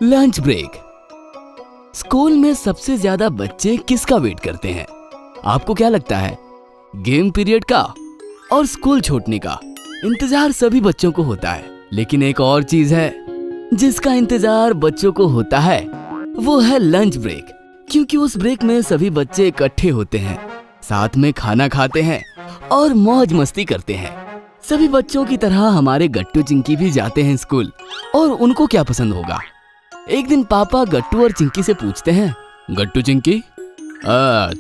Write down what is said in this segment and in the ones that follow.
Lunch break. School में सबसे ज्यादा बच्चे किसका वेट करते हैं? आपको क्या लगता है? गेम पीरियड का और स्कूल छूटने का इंतजार सभी बच्चों को होता है। लेकिन एक और चीज है जिसका इंतजार बच्चों को होता है, वो है लंच ब्रेक। क्योंकि उस ब्रेक में सभी बच्चे इकट्ठे होते हैं, साथ में खाना खाते हैं और मौज मस्ती करते हैं। सभी बच्चों की तरह हमारे गट्टू चिंकी भी जाते हैं स्कूल। और उनको क्या पसंद होगा? एक दिन पापा गट्टू और चिंकी से पूछते हैं, गट्टू चिंकी,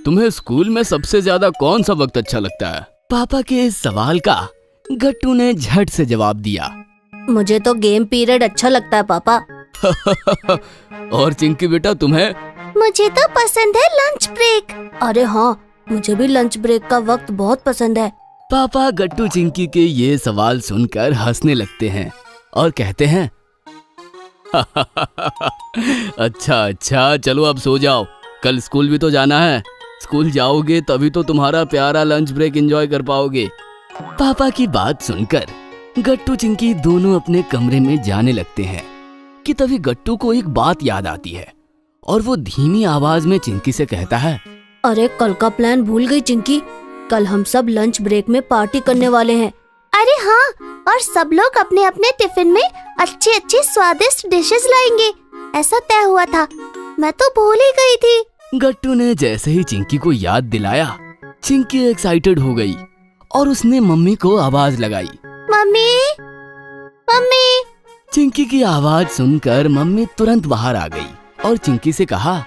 तुम्हें स्कूल में सबसे ज्यादा कौन सा वक्त अच्छा लगता है? पापा के इस सवाल का गट्टू ने झट से जवाब दिया, मुझे तो गेम पीरियड अच्छा लगता है पापा। और चिंकी बेटा तुम्हें? मुझे तो पसंद है लंच ब्रेक। अरे हाँ, मुझे भी लंच ब्रेक का वक्त बहुत पसंद है। पापा गट्टू चिंकी के ये सवाल सुनकर हंसने लगते हैं और कहते हैं, अच्छा चलो अब सो जाओ, कल स्कूल भी तो जाना है। स्कूल जाओगे तभी तो तुम्हारा प्यारा लंच ब्रेक एंजॉय कर पाओगे। पापा की बात सुनकर गट्टू चिंकी दोनों अपने कमरे में जाने लगते हैं कि तभी गट्टू को एक बात याद आती है और वो धीमी आवाज में चिंकी से कहता है, अरे कल का प्लान भूल गई चिंकी, कल हम सब लंच ब्रेक में पार्टी करने वाले हैं। अरे हाँ, और सब लोग अपने अपने टिफिन में अच्छी अच्छी स्वादिष्ट डिशेस लाएंगे, ऐसा तय हुआ था। मैं तो भूल ही गई थी। गट्टू ने जैसे ही चिंकी को याद दिलाया, चिंकी एक्साइटेड हो गई और उसने मम्मी को आवाज लगाई, मम्मी मम्मी। चिंकी की आवाज सुनकर मम्मी तुरंत बाहर आ गई और चिंकी से कहा,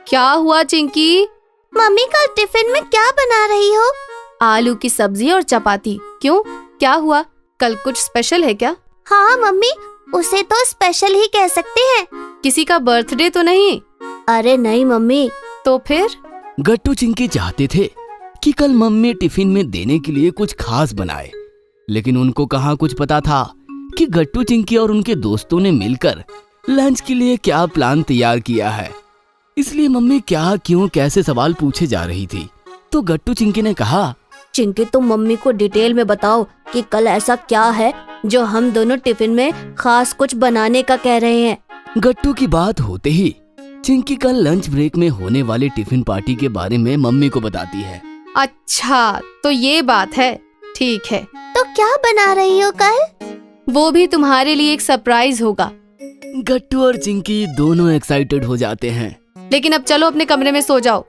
क्या हुआ चिंकी? मम्मी कल टिफिन में क्या बना रही हो? आलू की सब्जी और चपाती। क्यों, क्या हुआ? कल कुछ स्पेशल है क्या? हाँ मम्मी, उसे तो स्पेशल ही कह सकते हैं। किसी का बर्थडे तो नहीं? अरे नहीं मम्मी। तो फिर? गट्टू चिंकी चाहते थे कि कल मम्मी टिफिन में देने के लिए कुछ खास बनाए, लेकिन उनको कहाँ कुछ पता था कि गट्टू चिंकी और उनके दोस्तों ने मिलकर लंच के लिए क्या प्लान तैयार किया है। इसलिए मम्मी क्या क्यों कैसे सवाल पूछे जा रही थी। तो गट्टू चिंकी ने कहा, चिंकी तुम मम्मी को डिटेल में बताओ कि कल ऐसा क्या है जो हम दोनों टिफिन में खास कुछ बनाने का कह रहे हैं। गट्टू की बात होते ही चिंकी कल लंच ब्रेक में होने वाले टिफिन पार्टी के बारे में मम्मी को बताती है। अच्छा तो ये बात है, ठीक है। तो क्या बना रही हो कल? वो भी तुम्हारे लिए एक सरप्राइज होगा। गट्टू और चिंकी दोनों एक्साइटेड हो जाते हैं। लेकिन अब चलो अपने कमरे में सो जाओ।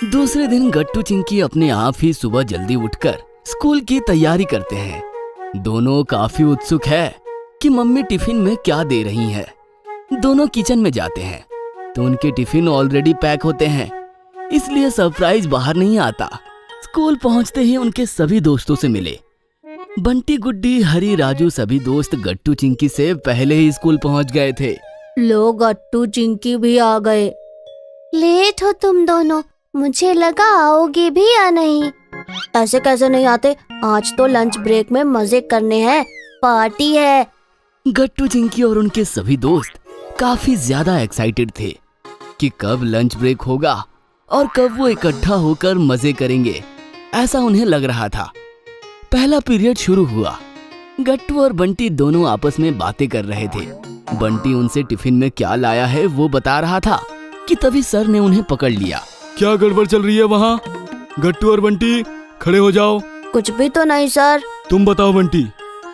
दूसरे दिन गट्टू चिंकी अपने आप ही सुबह जल्दी उठकर स्कूल की तैयारी करते हैं। दोनों काफी उत्सुक है कि मम्मी टिफिन में क्या दे रही हैं। दोनों किचन में जाते हैं तो उनके टिफिन ऑलरेडी पैक होते हैं, इसलिए सरप्राइज बाहर नहीं आता। स्कूल पहुंचते ही उनके सभी दोस्तों से मिले। बंटी, गुड्डी, हरी, राजू सभी दोस्त गट्टू चिंकी से पहले ही स्कूल पहुंच गए थे। लो गट्टू चिंकी भी आ गए। लेट हो तुम दोनों, मुझे लगा आओगे भी या नहीं। ऐसे कैसे नहीं आते, आज तो लंच ब्रेक में मजे करने हैं, पार्टी है। गट्टू चिंकी और उनके सभी दोस्त काफी ज्यादा एक्साइटेड थे कि कब लंच ब्रेक होगा और कब वो इकट्ठा होकर मजे करेंगे, ऐसा उन्हें लग रहा था। पहला पीरियड शुरू हुआ। गट्टू और बंटी दोनों आपस में बातें कर रहे थे। बंटी उनसे टिफिन में क्या लाया है वो बता रहा था कि तभी सर ने उन्हें पकड़ लिया। क्या गड़बड़ चल रही है वहाँ? गट्टू और बंटी खड़े हो जाओ। कुछ भी तो नहीं सर। तुम बताओ बंटी,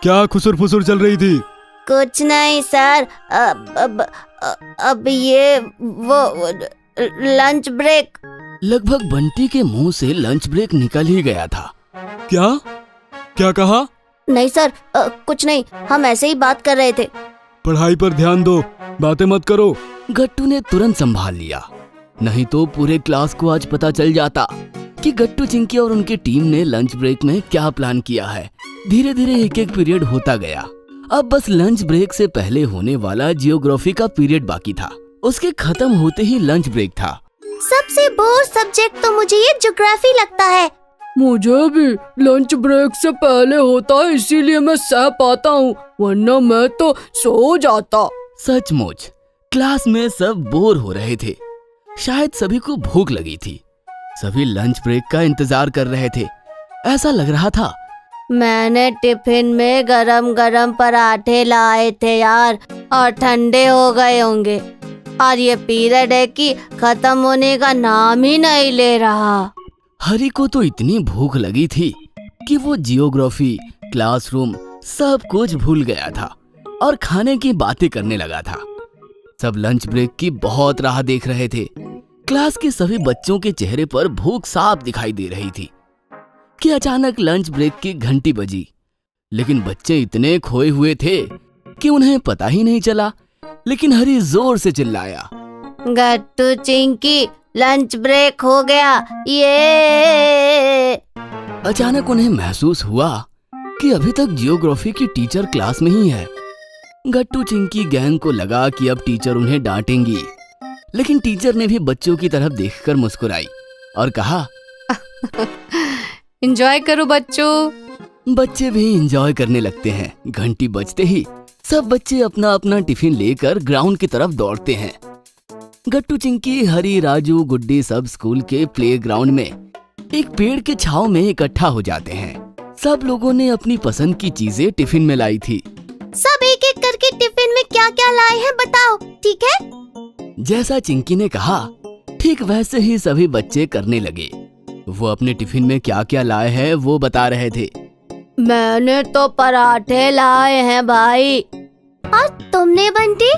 क्या खुसुर फुसुर चल रही थी? कुछ नहीं सर, अब ये वो लंच ब्रेक। लगभग बंटी के मुंह से लंच ब्रेक निकल ही गया था। क्या कहा? नहीं सर, कुछ नहीं, हम ऐसे ही बात कर रहे थे। पढ़ाई पर ध्यान दो, बातें मत करो। गट्टू ने तुरंत संभाल लिया, नहीं तो पूरे क्लास को आज पता चल जाता कि गट्टू चिंकी और उनकी टीम ने लंच ब्रेक में क्या प्लान किया है। धीरे धीरे एक एक पीरियड होता गया। अब बस लंच ब्रेक से पहले होने वाला जियोग्राफी का पीरियड बाकी था। उसके खत्म होते ही लंच ब्रेक था। सबसे बोर सब्जेक्ट तो मुझे ये ज्योग्राफी लगता है। मुझे भी लंच ब्रेक से पहले होता है, इसीलिए मैं सह पाता हूँ, वरना मैं तो सो जाता। सचमुच क्लास में सब बोर हो रहे थे। शायद सभी को भूख लगी थी। सभी लंच ब्रेक का इंतजार कर रहे थे। ऐसा लग रहा था मैंने टिफिन में गरम गरम पराठे लाए थे यार, और ठंडे हो गए होंगे। और ये पीरियड है कि खत्म होने का नाम ही नहीं ले रहा। हरी को तो इतनी भूख लगी थी कि वो जियोग्राफी, क्लासरूम सब कुछ भूल गया था और खाने की बातें करने लगा था। सब लंच ब्रेक की बहुत राह देख रहे थे। क्लास के सभी बच्चों के चेहरे पर भूख साफ दिखाई दे रही थी कि अचानक लंच ब्रेक की घंटी बजी, लेकिन बच्चे इतने खोए हुए थे कि उन्हें पता ही नहीं चला। लेकिन हरी जोर से चिल्लाया, गट्टू चिंकी, लंच ब्रेक हो गया, ये। अचानक उन्हें महसूस हुआ कि अभी तक जियोग्राफी की टीचर क्लास में ही है। गट्टू चिंकी गैंग को लगा कि अब टीचर उन्हें डांटेंगी, लेकिन टीचर ने भी बच्चों की तरफ देखकर मुस्कुराई और कहा, एंजॉय करो बच्चों। बच्चे भी एंजॉय करने लगते हैं। घंटी बजते ही सब बच्चे अपना अपना टिफिन लेकर ग्राउंड की तरफ दौड़ते हैं। गट्टू चिंकी, हरी, राजू, गुड्डी सब स्कूल के प्लेग्राउंड में एक पेड़ के छांव में इकट्ठा हो जाते हैं। सब लोगों ने अपनी पसंद की चीजें टिफिन में लाई थी। सब एक एक करके टिफिन में क्या क्या लाए हैं बताओ, ठीक है? जैसा चिंकी ने कहा, ठीक वैसे ही सभी बच्चे करने लगे। वो अपने टिफिन में क्या क्या लाए हैं वो बता रहे थे। मैंने तो पराठे लाए हैं भाई। और तुमने बंटी?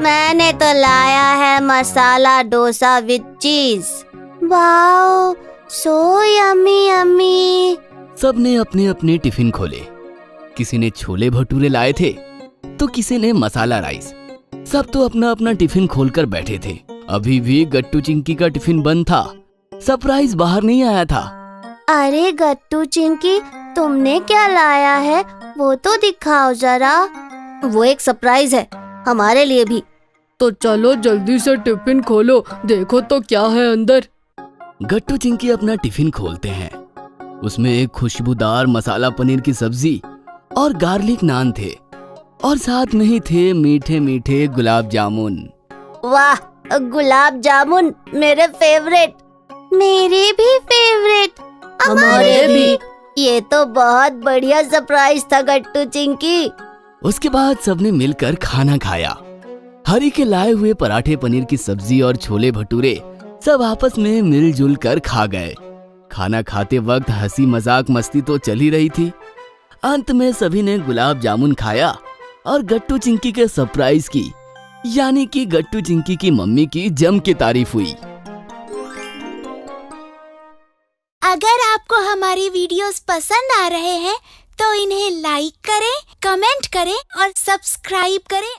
मैंने तो लाया है मसाला डोसा विद चीज। Wow, so yummy yummy. सबने अपने अपने टिफिन खोले। किसी ने छोले भटूरे लाए थे तो किसी ने मसाला राइस। सब तो अपना अपना टिफिन खोलकर बैठे थे। अभी भी गट्टू चिंकी का टिफिन बंद था। सरप्राइज बाहर नहीं आया था। अरे गट्टू चिंकी, तुमने क्या लाया है वो तो दिखाओ जरा। वो एक सरप्राइज है हमारे लिए भी। तो चलो जल्दी से टिफिन खोलो, देखो तो क्या है अंदर। गट्टू चिंकी अपना टिफिन खोलते हैं। उसमें एक खुशबूदार मसाला पनीर की सब्जी और गार्लिक नान थे और साथ में ही थे मीठे मीठे गुलाब जामुन। वाह, गुलाब जामुन मेरे फेवरेट। मेरे भी फेवरेट। हमारे भी। ये तो बहुत बढ़िया सरप्राइज था गट्टू चिंकी। उसके बाद सबने मिलकर खाना खाया। हरी के लाए हुए पराठे, पनीर की सब्जी और छोले भटूरे सब आपस में मिलजुल कर खा गए। खाना खाते वक्त हंसी मजाक मस्ती तो चल ही रही थी। अंत में सभी ने गुलाब जामुन खाया और गट्टू चिंकी के सरप्राइज की, यानी कि गट्टू चिंकी की मम्मी की जम के तारीफ हुई। अगर आपको हमारी वीडियोस पसंद आ रहे हैं तो इन्हें लाइक करें, कमेंट करें और सब्सक्राइब करें